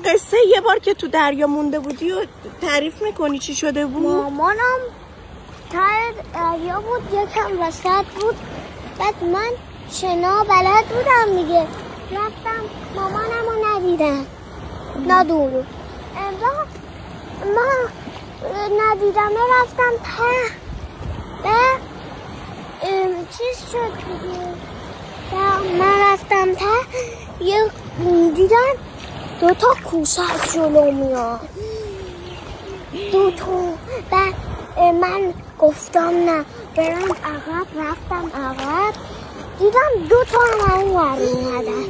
قصه یه بار که تو دریا مونده بودی و تعریف میکنی چی شده بود؟ مامانم ته دریا بود، یکم وسط بود. بعد من شنا بلد بودم دیگه، رفتم مامانم رو ندیدم، ندونم ما ندیدم، رفتم ته و چیز شد دیگه. من رفتم ته یه دیدم 2 تا کوسه از جلو میاد، 2 تا. بعد من گفتم نه برم عقب، رفتم عقب، دیدم 2 تا هم اونور اومدن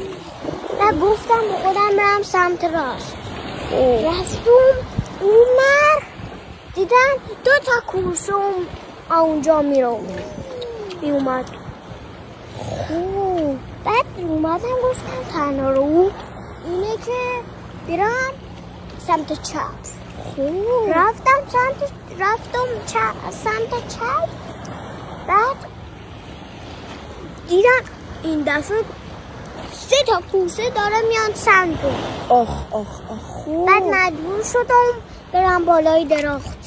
و گفتم به خودم برم سمت راست. رفتم اونور، دیدم 2 تا کوسه اونجا میومد. خوب. بعد اومدم گفتم تنها رو اینه که برم سمت چپ. خوب. رفتم سمت چپ. بعد دیدم این دفعه 3 تا کوسه داره میان سمتم. آخ خوب. بعد مجبور شدم برم بالای درخت.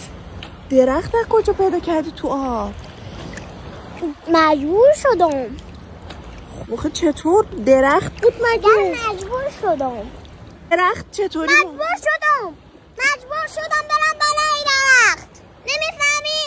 درخت از کجا پیدا کردی تو آب؟ مجبور شدم. آخه چطور؟ درخت بود مگه؟ مجبور شدم. درخت چطوری؟ مجبور شدم برم بالای درخت. نمیفهمی؟